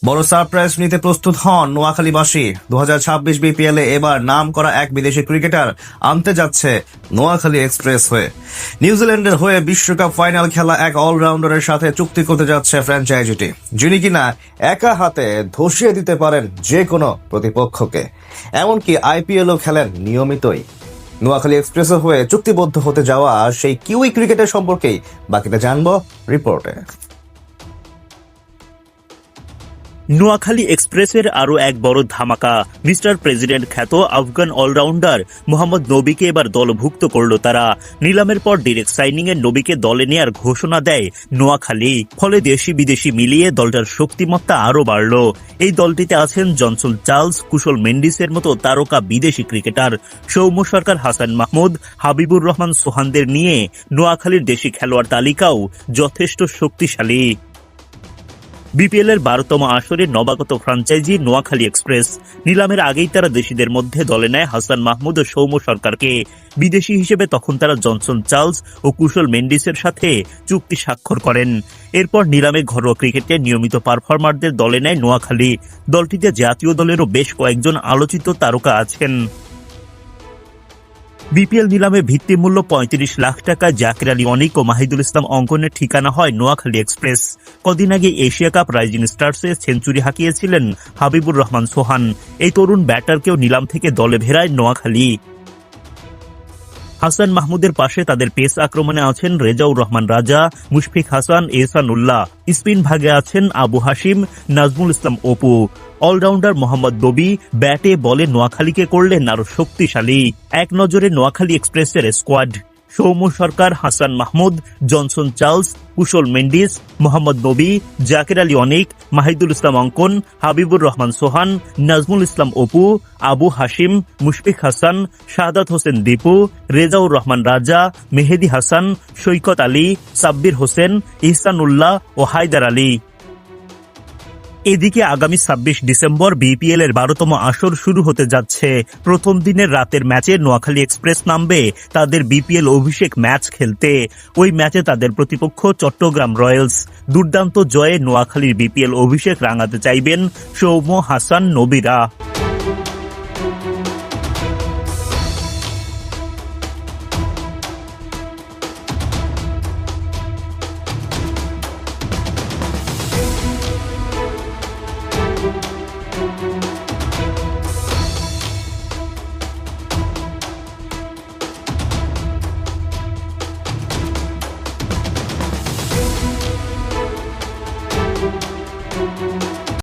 বড় সারপ্রাইজ নিতে প্রস্তুত হন নোয়াখালীবাসী। 2026 বিপিএল এ এবার নাম করা এক বিদেশি ক্রিকেটার আনতে যাচ্ছে নোয়াখালী এক্সপ্রেস হয়ে। নিউজিল্যান্ডের হয়ে বিশ্বকাপ ফাইনাল খেলা এক অলরাউন্ডারের সাথে চুক্তি করতে যাচ্ছে ফ্র্যাঞ্চাইজিটি, যিনি কিনা একা হাতে ধসিয়ে দিতে পারেন যে কোনো প্রতিপক্ষকে, এমনকি আইপিএলও খেলেন নিয়মিতই। নোয়াখালী এক্সপ্রেসের হয়ে চুক্তিবদ্ধ হতে যাওয়া সেই কিউই ক্রিকেটার সম্পর্কেই বাকিটা জানবো রিপোর্টে। নোয়াখালী এক্সপ্রেসের আরও এক বড় ধামাকা। মিস্টার প্রেসিডেন্ট খ্যাত আফগান অলরাউন্ডার মোহাম্মদ নবীকে এবার দলভুক্ত করল তারা। নিলামের পর ডিরেক্ট সাইনিং এর নবীকে দলে নেয়ার ঘোষণা দেয় নোয়াখালী। ফলে দেশি বিদেশি মিলিয়ে দলটার শক্তিমত্তা আরও বাড়ল। এই দলটিতে আছেন জনসন চার্লস, কুশল মেন্ডিসের মতো তারকা বিদেশি ক্রিকেটার। সৌম্য সরকার, হাসান মাহমুদ, হাবিবুর রহমান সোহানদের নিয়ে নোয়াখালীর দেশি খেলোয়াড় তালিকাও যথেষ্ট শক্তিশালী। বিপিএল এর 12তম আসরে নবাগত ফ্র্যাঞ্চাইজি নোয়াখালী এক্সপ্রেস। নিলামের আগেই তারা দেশিদের মধ্যে দলে নেয় হাসান মাহমুদ ও সৌম্য সরকারকে। বিদেশি হিসেবে তখন তারা জনসন চার্লস ও কুশল মেন্ডিসের সাথে চুক্তি স্বাক্ষর করেন। এরপর নিলামে ঘরোয়া ক্রিকেটে নিয়মিত পারফর্মারদের দলে নেয় নোয়াখালী। দলটিতে জাতীয় দলেরও বেশ কয়েকজন আলোচিত তারকা আছেন। বিপিএল নিলামে ভিত্তিমূল্য 35 লাখ টাকা জাকির আলী অনিক ও মাহিদুল ইসলাম অঙ্কনের ঠিকানা হয় নোয়াখালী এক্সপ্রেস। কদিন আগে এশিয়া কাপ রাইজিং স্টার্সে সেঞ্চুরি হাঁকিয়েছিলেন হাবিবুর রহমান সোহান। এই তরুণ ব্যাটারকেও নিলাম থেকে দলে ভেড়ায় নোয়াখালী। হাসান মাহমুদের পাশে তাদের পেস আক্রমণে আছেন রেজাউর রহমান রাজা, মুশফিক হাসান, এহসান উল্লাহ। স্পিন ভাগে আছেন আবু হাশিম, নাজমুল ইসলাম অপু। অলরাউন্ডার মোহাম্মদ নবী ব্যাটে বলে নোয়াখালীকে করলেন আরো শক্তিশালী। এক নজরে নোয়াখালী এক্সপ্রেসের স্কোয়াড: সৌম্য সরকার, হাসান মাহমুদ, জনসন চার্লস, কুশল মেন্ডিস, মোহাম্মদ নবী, জাকির আলী অনিক, মাহিদুল ইসলাম অঙ্কন, হাবিবুর রহমান সোহান, নাজমুল ইসলাম অপু, আবু হাশিম, মুশফিক হাসান, শাহাদাত হোসেন দীপু, রেজাউর রহমান রাজা, মেহেদি হাসান, সৈকত আলী, সাব্বির হোসেন, ইহসান উল্লাহ ও হায়দার আলী। এদিকে আগামী 26 ডিসেম্বর বিপিএল এর 12তম আসর শুরু হতে যাচ্ছে। প্রথম দিনের রাতের ম্যাচে নোয়াখালী এক্সপ্রেস নামবে তাদের বিপিএল অভিষেক ম্যাচ খেলতে। ওই ম্যাচে তাদের প্রতিপক্ষ চট্টগ্রাম রয়্যালস। দুর্দান্ত জয়ে নোয়াখালীর বিপিএল অভিষেক রাঙাতে চাইবেন সৌম্য, হাসান, নবীরা।